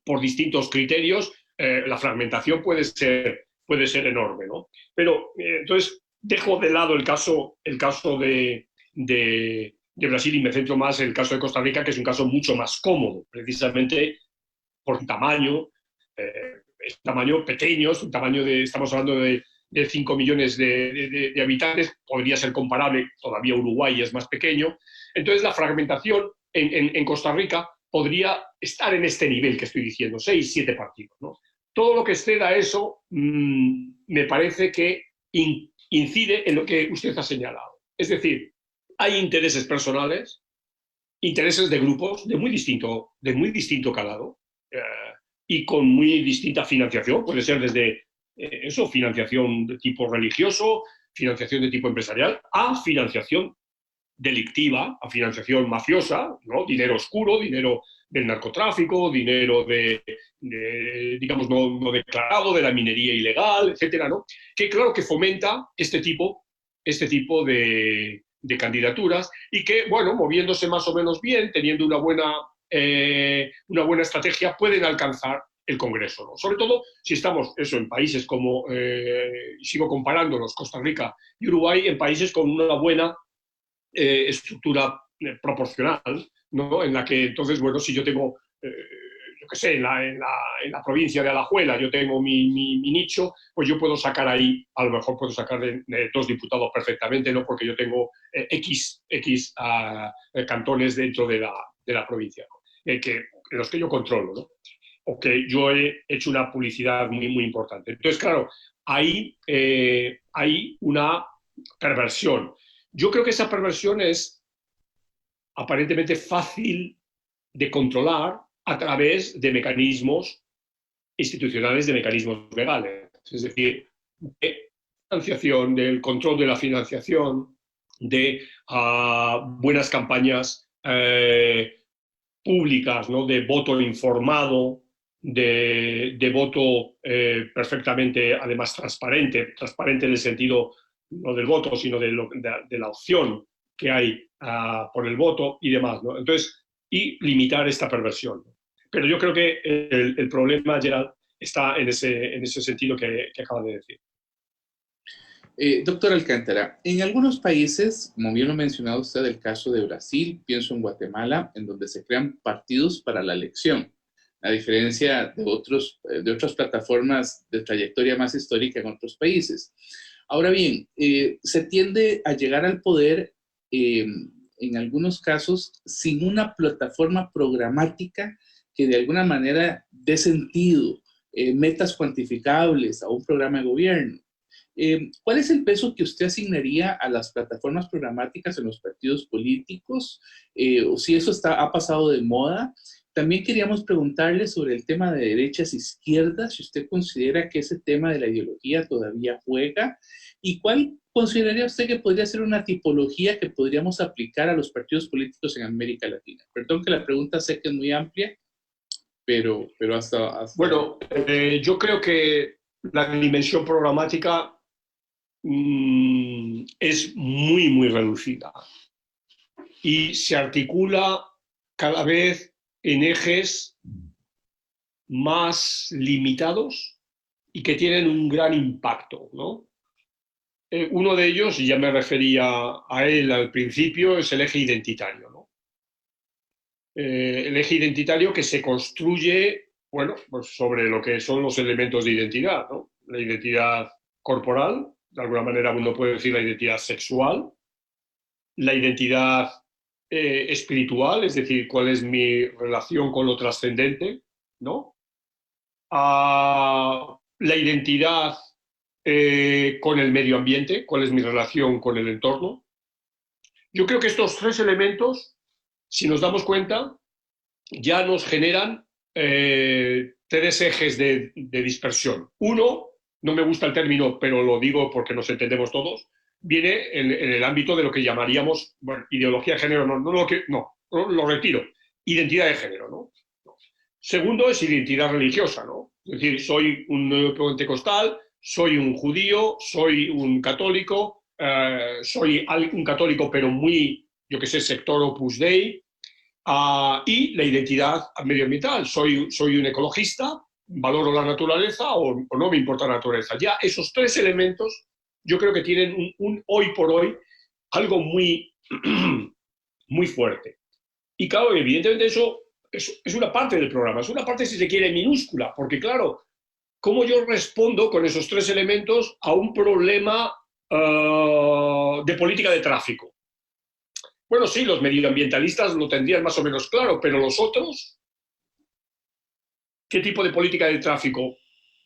por distintos criterios, la fragmentación puede ser enorme, ¿no? Pero entonces dejo de lado el caso de Brasil y me centro más en el caso de Costa Rica, que es un caso mucho más cómodo, precisamente por tamaño, es un tamaño pequeño, es un tamaño estamos hablando de 5 millones de habitantes, podría ser comparable, todavía Uruguay es más pequeño. Entonces la fragmentación en Costa Rica podría estar en este nivel que estoy diciendo, 6, 7 partidos, ¿no? Todo lo que exceda a eso me parece que incide en lo que usted ha señalado. Es decir, hay intereses personales, intereses de grupos de muy distinto calado y con muy distinta financiación. Puede ser desde financiación de tipo religioso, financiación de tipo empresarial, a financiación delictiva, a financiación mafiosa, ¿no? Dinero oscuro, dinero del narcotráfico, dinero digamos, no declarado, de la minería ilegal, etcétera, ¿no? Que claro que fomenta este tipo de candidaturas y que, bueno, moviéndose más o menos bien, teniendo una buena estrategia, pueden alcanzar el Congreso, ¿no? Sobre todo si estamos en países como, sigo comparándolos, Costa Rica y Uruguay, en países con una buena estructura proporcional, ¿no? En la que entonces, bueno, si yo tengo, yo qué sé, en la provincia de Alajuela yo tengo mi nicho, pues yo puedo sacar ahí, a lo mejor puedo sacar de 2 diputados perfectamente, ¿no? Porque yo tengo X cantones dentro de la provincia, ¿no? En los que yo controlo, ¿no? O que yo he hecho una publicidad muy, muy importante. Entonces, claro, hay una perversión. Yo creo que esa perversión es aparentemente fácil de controlar a través de mecanismos institucionales, de mecanismos legales. Es decir, de financiación, del control de la financiación, de buenas campañas públicas, ¿no? De voto informado, de voto perfectamente, además, transparente en el sentido no del voto, sino de la opción que hay por el voto y demás, ¿no? Entonces, y limitar esta perversión. Pero yo creo que el problema, Gerald, está en ese sentido que acaba de decir. Doctor Alcántara, en algunos países, como bien lo ha mencionado usted, el caso de Brasil, pienso en Guatemala, en donde se crean partidos para la elección, a diferencia de otras plataformas de trayectoria más histórica en otros países. Ahora bien, se tiende a llegar al poder, en algunos casos, sin una plataforma programática que de alguna manera dé sentido, metas cuantificables a un programa de gobierno. ¿Cuál es el peso que usted asignaría a las plataformas programáticas en los partidos políticos? O si eso ha pasado de moda. También queríamos preguntarle sobre el tema de derechas e izquierdas, si usted considera que ese tema de la ideología todavía juega. ¿Y cuál consideraría usted que podría ser una tipología que podríamos aplicar a los partidos políticos en América Latina? Perdón que la pregunta sé que es muy amplia, pero hasta... Bueno, yo creo que la dimensión programática es muy, muy reducida y se articula cada vez en ejes más limitados y que tienen un gran impacto, ¿no? Uno de ellos, y ya me refería a él al principio, es el eje identitario, ¿no? El eje identitario que se construye, bueno, pues sobre lo que son los elementos de identidad, ¿no? La identidad corporal, de alguna manera uno puede decir la identidad sexual, la identidad espiritual, es decir, cuál es mi relación con lo trascendente, ¿no? La identidad con el medio ambiente, cuál es mi relación con el entorno. Yo creo que estos tres elementos, si nos damos cuenta, ya nos generan tres ejes de dispersión. Uno, no me gusta el término, pero lo digo porque nos entendemos todos, viene en el ámbito de lo que llamaríamos, bueno, ideología de género, no, lo retiro, identidad de género, ¿no? Segundo es identidad religiosa, ¿no? Es decir, soy un neopentecostal, soy un judío, soy un católico, soy un católico pero muy, yo qué sé, sector Opus Dei, y la identidad medioambiental. Soy un ecologista, valoro la naturaleza o no me importa la naturaleza. Ya esos tres elementos yo creo que tienen hoy por hoy algo muy, muy fuerte. Y claro, evidentemente eso es una parte del programa, es una parte, si se quiere, minúscula, porque claro, ¿cómo yo respondo con esos tres elementos a un problema de política de tráfico? Bueno, sí, los medioambientalistas lo tendrían más o menos claro, pero los otros, ¿qué tipo de política de tráfico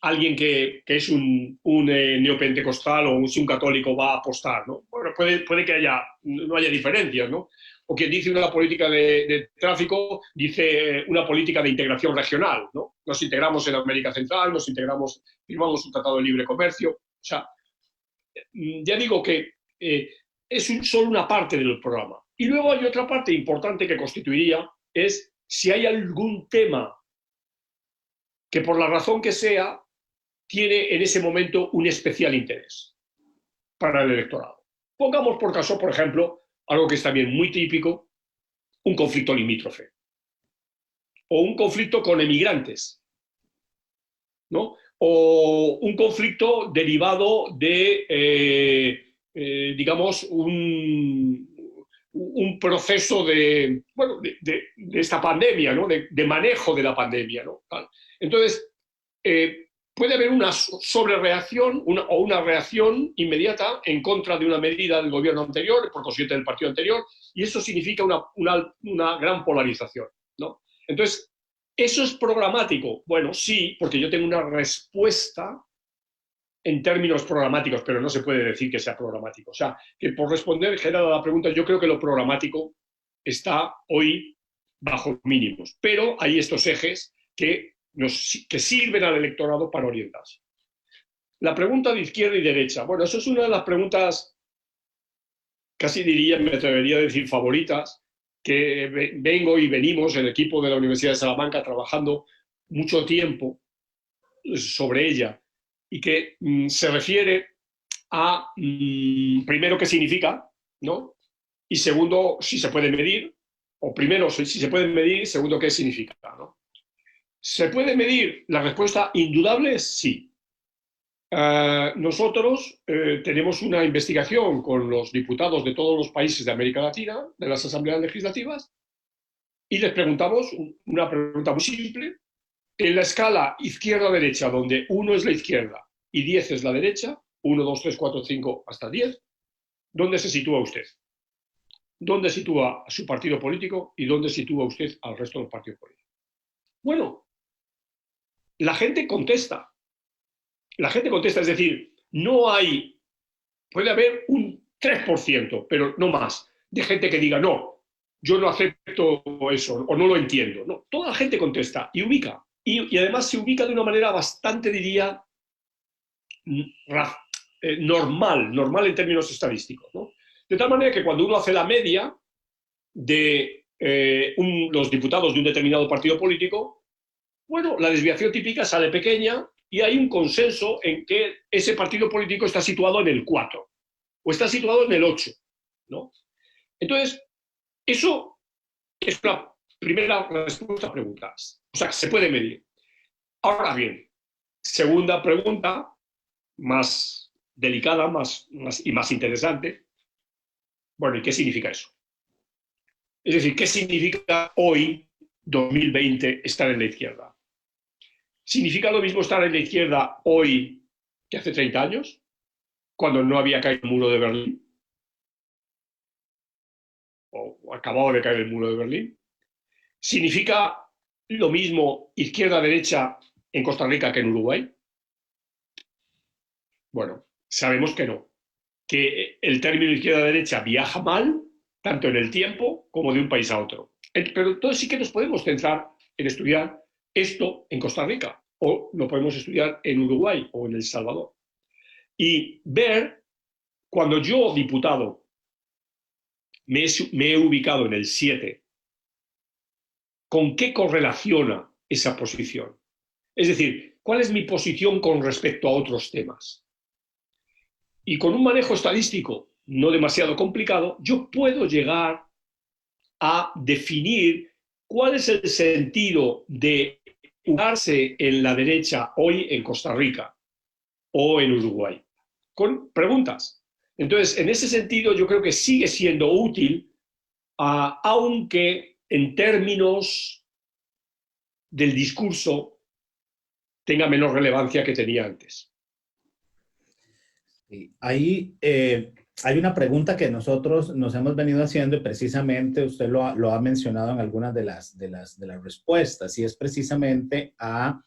alguien que es un neopentecostal o un católico va a apostar, ¿no? Bueno, puede que no haya diferencias, ¿no? O quien dice una política de tráfico dice una política de integración regional, ¿no? Nos integramos en América Central, firmamos un tratado de libre comercio. O sea, ya digo que es solo una parte del programa. Y luego hay otra parte importante que constituiría, es si hay algún tema que por la razón que sea tiene en ese momento un especial interés para el electorado. Pongamos por caso, por ejemplo, algo que es también muy típico, un conflicto limítrofe o un conflicto con emigrantes, ¿no? O un conflicto derivado de, digamos, un proceso de esta pandemia, ¿no? De manejo de la pandemia, ¿no? Entonces, puede haber una sobrereacción o una reacción inmediata en contra de una medida del gobierno anterior, por consiguiente del partido anterior, y eso significa una gran polarización, ¿no? Entonces, ¿eso es programático? Bueno, sí, porque yo tengo una respuesta en términos programáticos, pero no se puede decir que sea programático. O sea, que por responder, Gerardo, a la pregunta, yo creo que lo programático está hoy bajo mínimos, pero hay estos ejes que sirven al electorado para orientarse. La pregunta de izquierda y derecha, bueno, eso es una de las preguntas, casi diría, me atrevería a decir, favoritas, que venimos, el equipo de la Universidad de Salamanca, trabajando mucho tiempo sobre ella, y que se refiere a, primero, qué significa, ¿no? Y segundo, si se puede medir, o primero, si se puede medir, y segundo, qué significa, ¿no? ¿Se puede medir? La respuesta indudable es sí. Nosotros tenemos una investigación con los diputados de todos los países de América Latina, de las asambleas legislativas, y les preguntamos una pregunta muy simple. En la escala izquierda-derecha, donde 1 es la izquierda y 10 es la derecha, 1, 2, 3, 4, 5 hasta 10, ¿dónde se sitúa usted? ¿Dónde sitúa a su partido político y dónde sitúa usted al resto de los partidos políticos? Bueno, la gente contesta. La gente contesta, es decir, puede haber un 3%, pero no más, de gente que diga, no, yo no acepto eso o no lo entiendo. No, toda la gente contesta y ubica. Y además se ubica de una manera bastante, diría, normal en términos estadísticos, ¿no? De tal manera que cuando uno hace la media de los diputados de un determinado partido político, bueno, la desviación típica sale pequeña y hay un consenso en que ese partido político está situado en el 4 o está situado en el 8, ¿no? Entonces, eso es una primera respuesta a preguntas. O sea, se puede medir. Ahora bien, segunda pregunta, más delicada y más interesante. Bueno, ¿y qué significa eso? Es decir, ¿qué significa hoy, 2020, estar en la izquierda? ¿Significa lo mismo estar en la izquierda hoy que hace 30 años, cuando no había caído el muro de Berlín? o acabado de caer el muro de Berlín. ¿Significa lo mismo izquierda-derecha en Costa Rica que en Uruguay? Bueno, sabemos que no, que el término izquierda-derecha viaja mal, tanto en el tiempo como de un país a otro. Pero entonces sí que nos podemos centrar en estudiar esto en Costa Rica, o lo podemos estudiar en Uruguay o en El Salvador. Y ver, cuando yo, diputado, me he ubicado en el 7, ¿con qué correlaciona esa posición? Es decir, ¿cuál es mi posición con respecto a otros temas? Y con un manejo estadístico no demasiado complicado, yo puedo llegar a definir cuál es el sentido de ubicarse en la derecha hoy en Costa Rica o en Uruguay, con preguntas. Entonces, en ese sentido, yo creo que sigue siendo útil, aunque en términos del discurso tenga menos relevancia que tenía antes. Ahí hay una pregunta que nosotros nos hemos venido haciendo y precisamente usted lo ha mencionado en algunas de las respuestas, y es precisamente a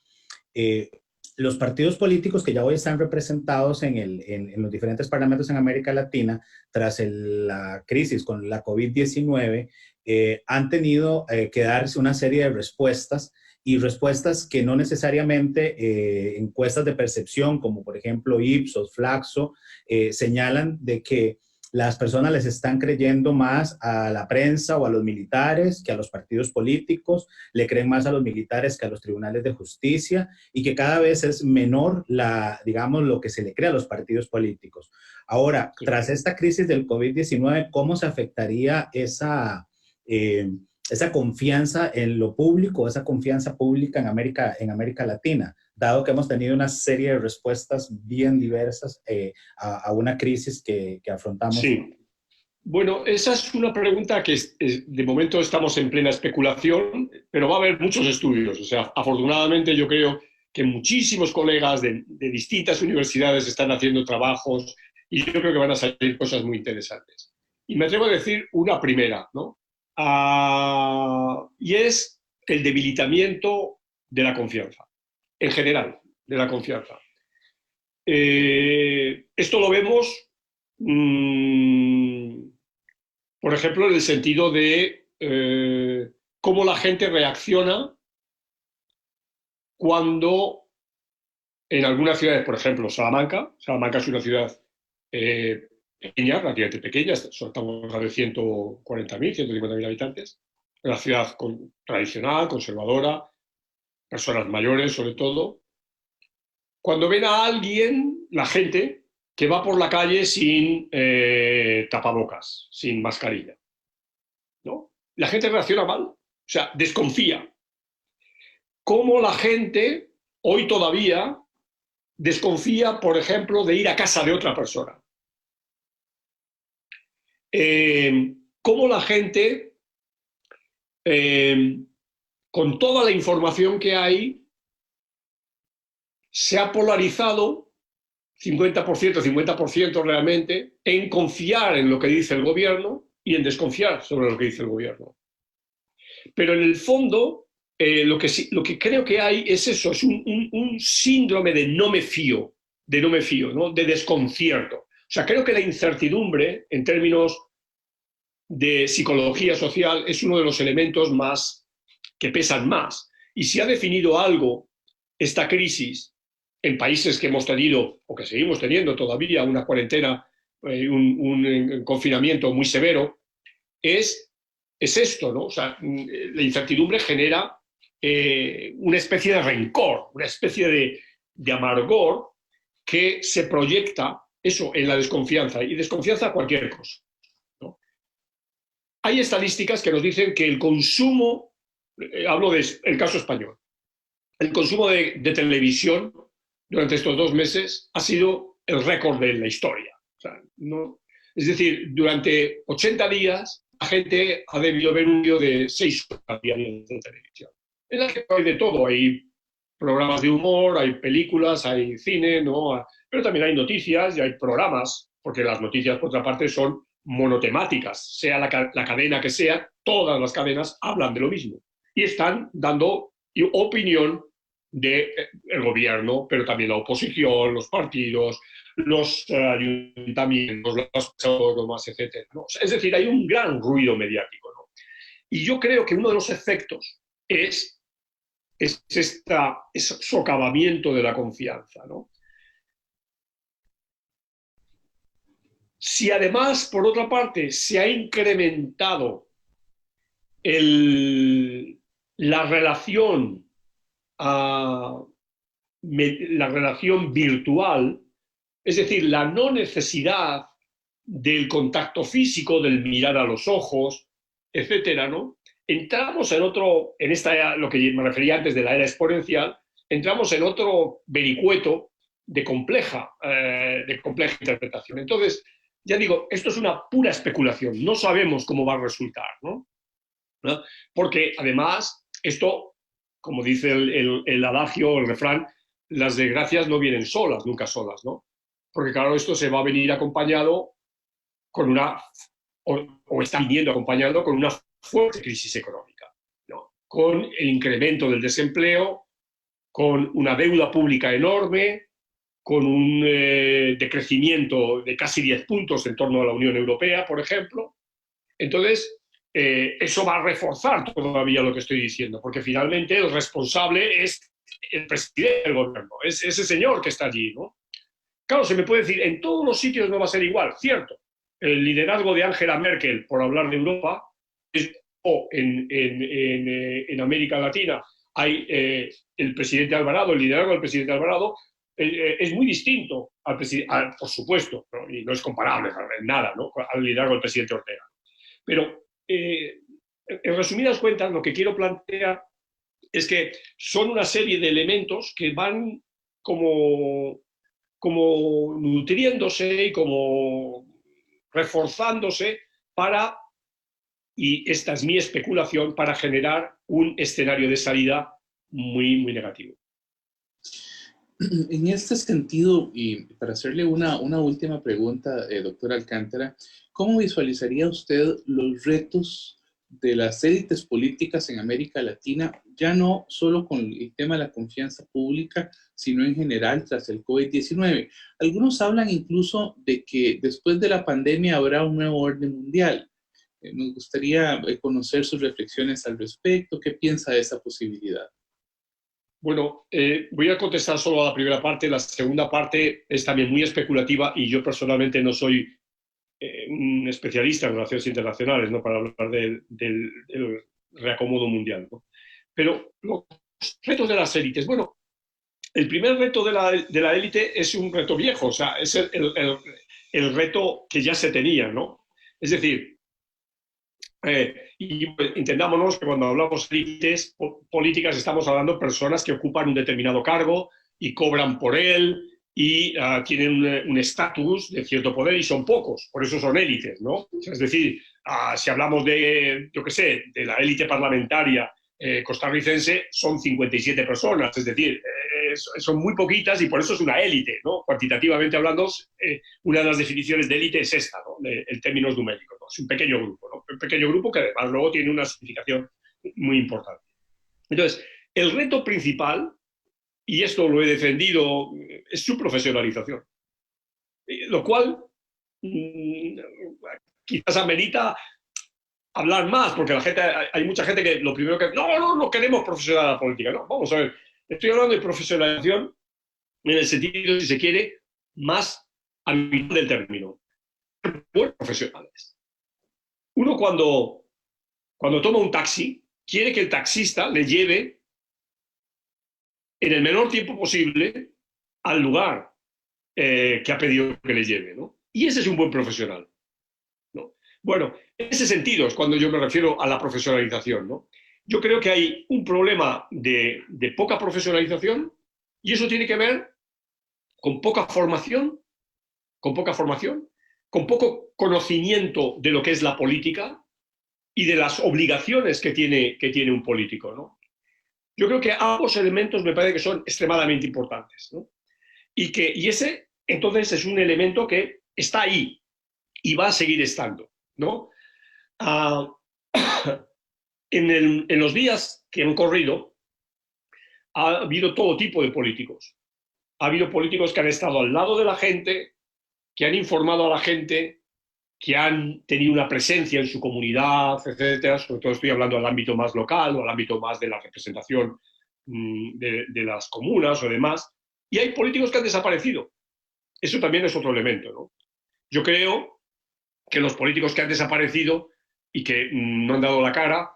los partidos políticos que ya hoy están representados en los diferentes parlamentos en América Latina tras la crisis con la COVID-19, han tenido que darse una serie de respuestas, y respuestas que no necesariamente encuestas de percepción, como por ejemplo Ipsos, Flaxo, señalan de que las personas les están creyendo más a la prensa o a los militares que a los partidos políticos, le creen más a los militares que a los tribunales de justicia, y que cada vez es menor digamos, lo que se le cree a los partidos políticos. Ahora, tras esta crisis del COVID-19, ¿cómo se afectaría esa confianza en lo público, esa confianza pública en América Latina, dado que hemos tenido una serie de respuestas bien diversas a una crisis que afrontamos? Sí. Bueno, esa es una pregunta que de momento estamos en plena especulación, pero va a haber muchos estudios. O sea, afortunadamente yo creo que muchísimos colegas de distintas universidades están haciendo trabajos y yo creo que van a salir cosas muy interesantes. Y me atrevo a decir una primera, ¿no? Y es el debilitamiento de la confianza, en general, de la confianza. Esto lo vemos, por ejemplo, en el sentido de cómo la gente reacciona cuando en algunas ciudades, por ejemplo, Salamanca es una ciudad pequeña, relativamente pequeña, estamos a de 140.000, 150.000 habitantes, una ciudad tradicional, conservadora, personas mayores sobre todo. Cuando ven a alguien, la gente, que va por la calle sin tapabocas, sin mascarilla, ¿no? La gente reacciona mal, o sea, desconfía. Cómo la gente hoy todavía desconfía, por ejemplo, de ir a casa de otra persona. Cómo la gente, con toda la información que hay, se ha polarizado 50% realmente en confiar en lo que dice el gobierno y en desconfiar sobre lo que dice el gobierno. Pero en el fondo, lo que creo que hay es eso, es un síndrome de no me fío, ¿no? De desconcierto. O sea, creo que la incertidumbre, en términos de psicología social, es uno de los elementos más que pesan más. Y si ha definido algo esta crisis en países que hemos tenido, o que seguimos teniendo todavía, una cuarentena, un confinamiento muy severo, es esto, ¿no? O sea, la incertidumbre genera una especie de rencor, una especie de amargor que se proyecta eso en la desconfianza, y desconfianza a cualquier cosa, ¿no? Hay estadísticas que nos dicen que el consumo, hablo del caso español, el consumo de televisión durante estos 2 meses ha sido el récord de la historia. O sea, no, es decir, durante 80 días la gente ha debido ver un vídeo de 6 horas diarias de televisión. En la que hay de todo, hay programas de humor, hay películas, hay cine, ¿no? Pero también hay noticias y hay programas, porque las noticias, por otra parte, son monotemáticas, sea la cadena que sea, todas las cadenas hablan de lo mismo y están dando opinión del gobierno, pero también la oposición, los partidos, los ayuntamientos, los autónomas, etc. ¿no? Es decir, hay un gran ruido mediático, ¿no? Y yo creo que uno de los efectos es ese socavamiento de la confianza, ¿no? Si además, por otra parte, se ha incrementado la relación virtual, es decir, la no necesidad del contacto físico, del mirar a los ojos, etcétera, ¿no? Entramos en esta, lo que me refería antes de la era exponencial, entramos en otro vericueto de compleja interpretación. Entonces, ya digo, esto es una pura especulación, no sabemos cómo va a resultar, ¿no? Porque además, esto, como dice el adagio, el refrán, las desgracias no vienen solas, nunca solas, ¿no? Porque claro, esto se va a venir acompañado con o está viniendo acompañado con una fuerte crisis económica, ¿no? Con el incremento del desempleo, con una deuda pública enorme, con un decrecimiento de casi 10 puntos en torno a la Unión Europea, por ejemplo. Entonces, eso va a reforzar todavía lo que estoy diciendo, porque finalmente el responsable es el presidente del gobierno, es ese señor que está allí, ¿no? Claro, se me puede decir, en todos los sitios no va a ser igual, cierto. El liderazgo de Angela Merkel, por hablar de Europa, o en América Latina hay el presidente Alvarado, el liderazgo del presidente Alvarado, es muy distinto por supuesto, ¿no? Y no es comparable en nada, ¿no?, al liderazgo del presidente Ortega. Pero, en resumidas cuentas, lo que quiero plantear es que son una serie de elementos que van como nutriéndose y como reforzándose para, y esta es mi especulación, para generar un escenario de salida muy, muy negativo. En este sentido, y para hacerle una última pregunta, doctor Alcántara, ¿cómo visualizaría usted los retos de las élites políticas en América Latina, ya no solo con el tema de la confianza pública, sino en general tras el COVID-19? Algunos hablan incluso de que después de la pandemia habrá un nuevo orden mundial. Nos gustaría conocer sus reflexiones al respecto. ¿Qué piensa de esa posibilidad? Bueno, voy a contestar solo a la primera parte. La segunda parte es también muy especulativa y yo personalmente no soy un especialista en relaciones internacionales, ¿no?, para hablar del reacomodo mundial, ¿no? Pero los retos de las élites, bueno, el primer reto de la élite es un reto viejo, o sea, es el reto que ya se tenía, ¿no? Es decir, y entendámonos que cuando hablamos de élites políticas estamos hablando de personas que ocupan un determinado cargo y cobran por él y tienen un estatus de cierto poder y son pocos, por eso son élites, ¿no? Es decir, si hablamos de, yo qué sé, de la élite parlamentaria costarricense, son 57 personas, es decir, son muy poquitas y por eso es una élite, ¿no? Cuantitativamente hablando, una de las definiciones de élite es esta, ¿no?, en términos numéricos, ¿no? Es un pequeño grupo, ¿no? Un pequeño grupo que además luego tiene una significación muy importante. Entonces, el reto principal, y esto lo he defendido, es su profesionalización, lo cual quizás amerita hablar más, porque hay mucha gente que lo primero que... No queremos profesionalizar la política, no, vamos a ver, estoy hablando de profesionalización en el sentido, si se quiere, más habitual del término. Buenos profesionales. Uno cuando toma un taxi, quiere que el taxista le lleve en el menor tiempo posible al lugar que ha pedido que le lleve, ¿no? Y ese es un buen profesional, ¿no? Bueno, en ese sentido es cuando yo me refiero a la profesionalización, ¿no? Yo creo que hay un problema de poca profesionalización y eso tiene que ver con poca formación, con poco conocimiento de lo que es la política y de las obligaciones que tiene un político, ¿no? Yo creo que ambos elementos me parece que son extremadamente importantes, ¿no? Y ese, entonces, es un elemento que está ahí. y va a seguir estando, ¿no? En los días que han corrido ha habido todo tipo de políticos. Ha habido políticos que han estado al lado de la gente, que han informado a la gente, que han tenido una presencia en su comunidad, etcétera. Sobre todo estoy hablando al ámbito más local o al ámbito más de la representación de las comunas o demás. Y hay políticos que han desaparecido. Eso también es otro elemento, ¿no? Yo creo que los políticos que han desaparecido y que no han dado la cara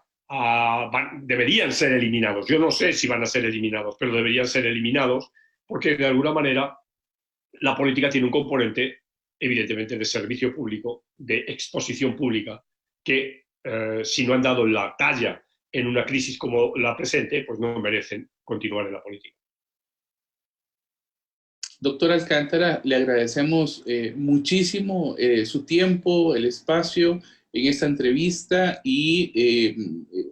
deberían ser eliminados. Yo no sé si van a ser eliminados, pero deberían ser eliminados porque de alguna manera la política tiene un componente evidentemente de servicio público, de exposición pública, que si no han dado la talla en una crisis como la presente, pues no merecen continuar en la política. Doctor Alcántara, le agradecemos muchísimo su tiempo, el espacio en esta entrevista y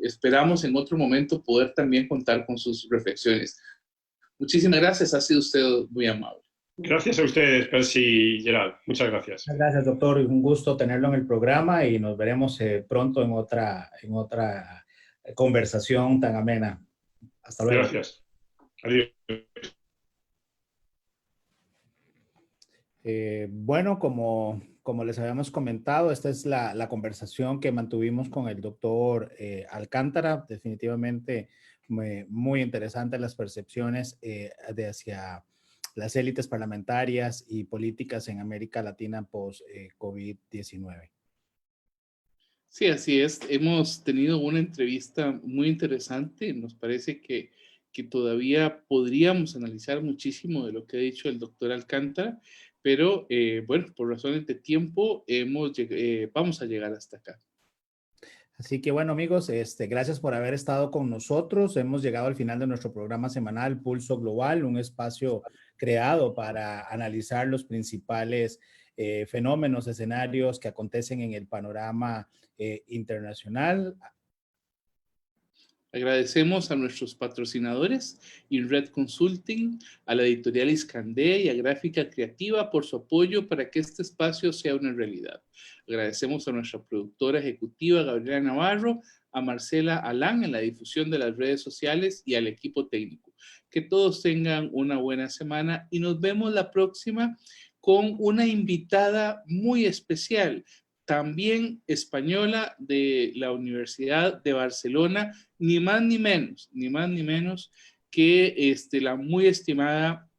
esperamos en otro momento poder también contar con sus reflexiones. Muchísimas gracias, ha sido usted muy amable. Gracias a ustedes, Percy y Gerald. Muchas gracias. Muchas gracias, doctor. Un gusto tenerlo en el programa y nos veremos pronto en otra conversación tan amena. Hasta luego. Gracias. Adiós. Bueno, como les habíamos comentado, esta es la conversación que mantuvimos con el doctor Alcántara. Definitivamente muy interesante las percepciones hacia las élites parlamentarias y políticas en América Latina post-COVID-19. Sí, así es. Hemos tenido una entrevista muy interesante. Nos parece que todavía podríamos analizar muchísimo de lo que ha dicho el doctor Alcántara, pero bueno, por razones de tiempo vamos a llegar hasta acá. Así que bueno, amigos, gracias por haber estado con nosotros. Hemos llegado al final de nuestro programa semanal Pulso Global, un espacio creado para analizar los principales fenómenos, escenarios que acontecen en el panorama internacional. Agradecemos a nuestros patrocinadores, InRed Consulting, a la editorial Iskandé y a Gráfica Creativa por su apoyo para que este espacio sea una realidad. Agradecemos a nuestra productora ejecutiva, Gabriela Navarro, a Marcela Alán en la difusión de las redes sociales y al equipo técnico. Que todos tengan una buena semana y nos vemos la próxima con una invitada muy especial, también española de la Universidad de Barcelona, ni más ni menos que la muy estimada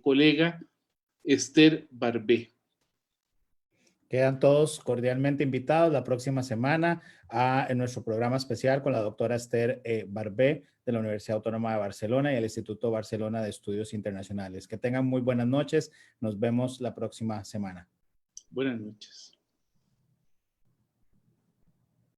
colega Esther Barbé. Quedan todos cordialmente invitados la próxima semana en nuestro programa especial con la doctora Esther Barbé de la Universidad Autónoma de Barcelona y el Instituto Barcelona de Estudios Internacionales. Que tengan muy buenas noches. Nos vemos la próxima semana. Buenas noches.